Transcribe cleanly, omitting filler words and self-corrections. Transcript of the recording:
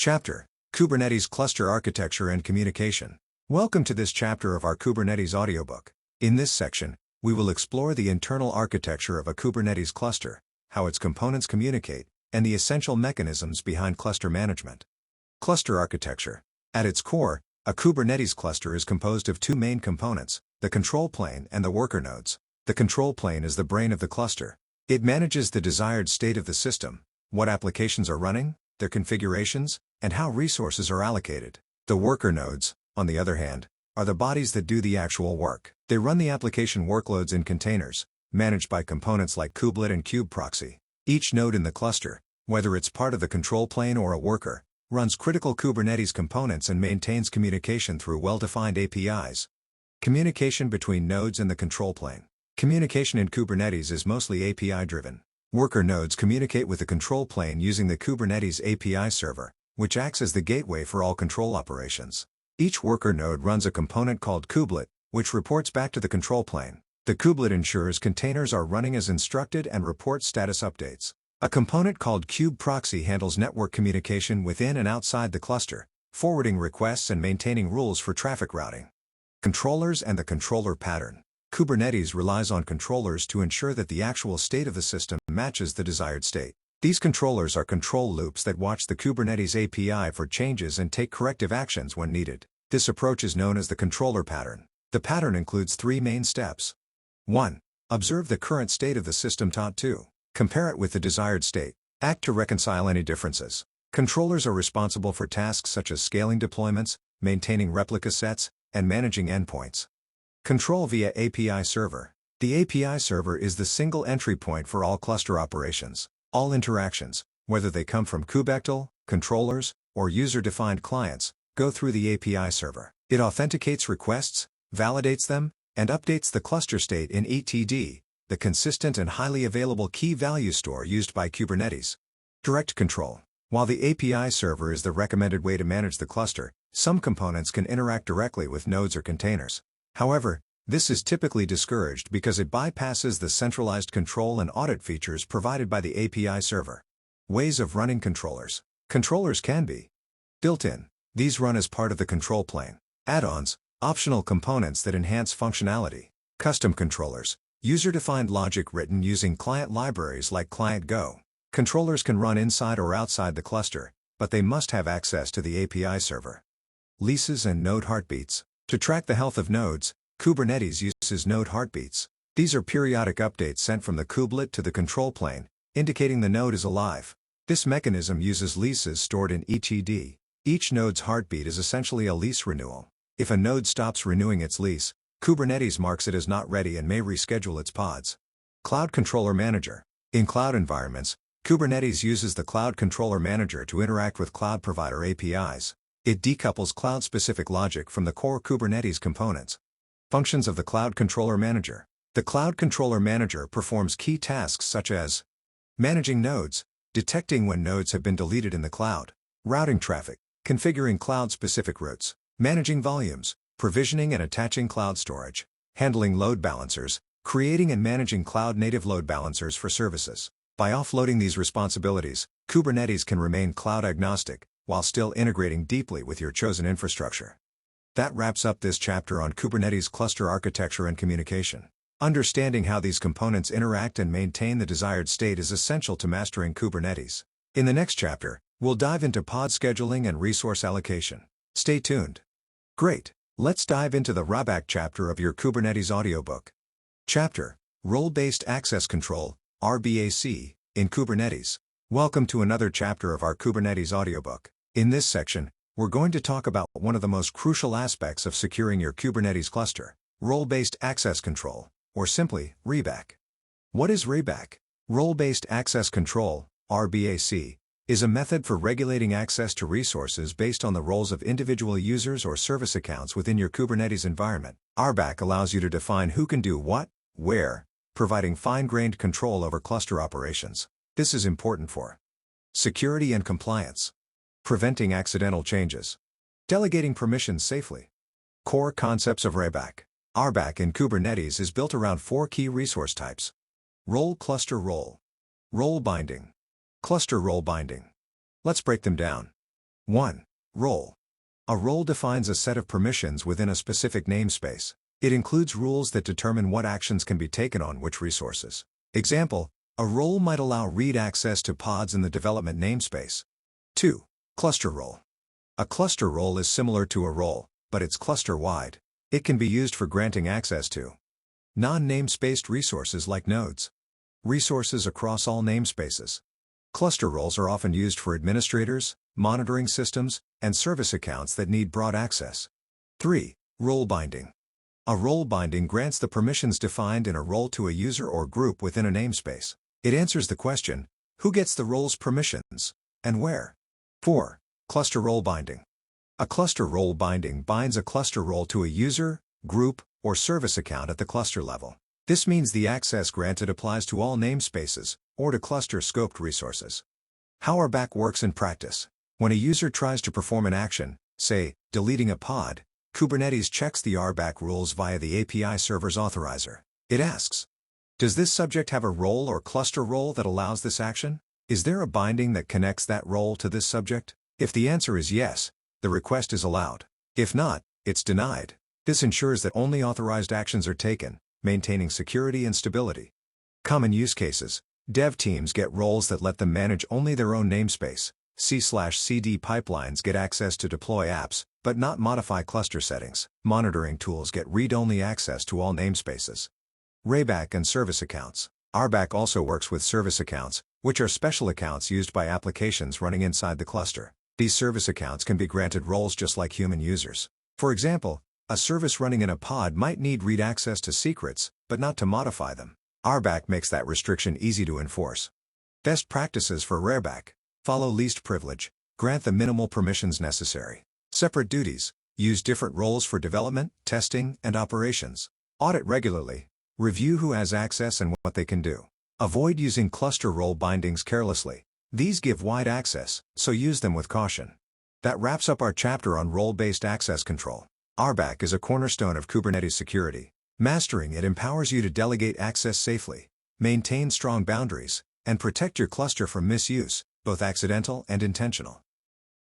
Chapter: Kubernetes Cluster Architecture and Communication. Welcome to this chapter of our Kubernetes audiobook. In this section, we will explore the internal architecture of a Kubernetes cluster, how its components communicate, and the essential mechanisms behind cluster management. Cluster architecture. At its core, a Kubernetes cluster is composed of two main components, the control plane and the worker nodes. The control plane is the brain of the cluster. It manages the desired state of the system, what applications are running, their configurations, and how resources are allocated. The worker nodes, on the other hand, are the bodies that do the actual work. They run the application workloads in containers, managed by components like kubelet and kubeproxy. Each node in the cluster, whether it's part of the control plane or a worker, runs critical Kubernetes components and maintains communication through well-defined APIs. Communication between nodes and the control plane. Communication in Kubernetes is mostly API-driven. Worker nodes communicate with the control plane using the Kubernetes API server, which acts as the gateway for all control operations. Each worker node runs a component called kubelet, which reports back to the control plane. The kubelet ensures containers are running as instructed and reports status updates. A component called kubeproxy handles network communication within and outside the cluster, forwarding requests and maintaining rules for traffic routing. Controllers and the controller pattern. Kubernetes relies on controllers to ensure that the actual state of the system matches the desired state. These controllers are control loops that watch the Kubernetes API for changes and take corrective actions when needed. This approach is known as the controller pattern. The pattern includes three main steps. 1. Observe the current state of the system. 2. Compare it with the desired state. Act to reconcile any differences. Controllers are responsible for tasks such as scaling deployments, maintaining replica sets, and managing endpoints. Control via API server. The API server is the single entry point for all cluster operations. All interactions, whether they come from kubectl, controllers, or user-defined clients, go through the API server. It authenticates requests, validates them, and updates the cluster state in etd, the consistent and highly available key value store used by Kubernetes. Direct control. While the API server is the recommended way to manage the cluster, some components can interact directly with nodes or containers. However, this is typically discouraged because it bypasses the centralized control and audit features provided by the API server. Ways of running controllers. Controllers can be built-in. These run as part of the control plane. Add-ons, optional components that enhance functionality. Custom controllers, user-defined logic written using client libraries like Client Go. Controllers can run inside or outside the cluster, but they must have access to the API server. Leases and node heartbeats. To track the health of nodes, Kubernetes uses node heartbeats. These are periodic updates sent from the kubelet to the control plane, indicating the node is alive. This mechanism uses leases stored in etd. Each node's heartbeat is essentially a lease renewal. If a node stops renewing its lease, Kubernetes marks it as not ready and may reschedule its pods. Cloud Controller Manager. In cloud environments, Kubernetes uses the Cloud Controller Manager to interact with cloud provider APIs. It decouples cloud-specific logic from the core Kubernetes components. Functions of the Cloud Controller Manager. The Cloud Controller Manager performs key tasks such as managing nodes, detecting when nodes have been deleted in the cloud, routing traffic, configuring cloud-specific routes, managing volumes, provisioning and attaching cloud storage, handling load balancers, creating and managing cloud-native load balancers for services. By offloading these responsibilities, Kubernetes can remain cloud-agnostic, while still integrating deeply with your chosen infrastructure. That wraps up this chapter on Kubernetes cluster architecture and communication. Understanding how these components interact and maintain the desired state is essential to mastering Kubernetes. In the next chapter, we'll dive into pod scheduling and resource allocation. Stay tuned. Great! Let's dive into the RABAC chapter of your Kubernetes audiobook. Chapter: Role-Based Access Control, RBAC, in Kubernetes. Welcome to another chapter of our Kubernetes audiobook. In this section, we're going to talk about one of the most crucial aspects of securing your Kubernetes cluster, role-based access control, or simply, RBAC. What is RBAC? Role-based access control, RBAC, is a method for regulating access to resources based on the roles of individual users or service accounts within your Kubernetes environment. RBAC allows you to define who can do what, where, providing fine-grained control over cluster operations. This is important for security and compliance, preventing accidental changes, delegating permissions safely. Core concepts of RBAC. RBAC in Kubernetes is built around four key resource types. Role, cluster, role. Role binding. Cluster role binding. Let's break them down. 1. Role. A role defines a set of permissions within a specific namespace. It includes rules that determine what actions can be taken on which resources. Example, a role might allow read access to pods in the development namespace. 2. Cluster role. A cluster role is similar to a role, but it's cluster-wide. It can be used for granting access to non-namespaced resources like nodes. Resources across all namespaces. Cluster roles are often used for administrators, monitoring systems, and service accounts that need broad access. 3. Role binding. A role binding grants the permissions defined in a role to a user or group within a namespace. It answers the question, who gets the role's permissions, and where? 4. Cluster role binding. A cluster role binding binds a cluster role to a user, group, or service account at the cluster level. This means the access granted applies to all namespaces, or to cluster-scoped resources. How RBAC works in practice. When a user tries to perform an action, say, deleting a pod, Kubernetes checks the RBAC rules via the API server's authorizer. It asks, does this subject have a role or cluster role that allows this action? Is there a binding that connects that role to this subject? If the answer is yes, the request is allowed. If not, it's denied. This ensures that only authorized actions are taken, maintaining security and stability. Common use cases. Dev teams get roles that let them manage only their own namespace. C/CD pipelines get access to deploy apps, but not modify cluster settings. Monitoring tools get read-only access to all namespaces. RBAC and service accounts. RBAC also works with service accounts, which are special accounts used by applications running inside the cluster. These service accounts can be granted roles just like human users. For example, a service running in a pod might need read access to secrets, but not to modify them. RBAC makes that restriction easy to enforce. Best practices for RBAC. Follow least privilege. Grant the minimal permissions necessary. Separate duties. Use different roles for development, testing, and operations. Audit regularly. Review who has access and what they can do. Avoid using cluster role bindings carelessly. These give wide access, so use them with caution. That wraps up our chapter on role-based access control. RBAC is a cornerstone of Kubernetes security. Mastering it empowers you to delegate access safely, maintain strong boundaries, and protect your cluster from misuse, both accidental and intentional.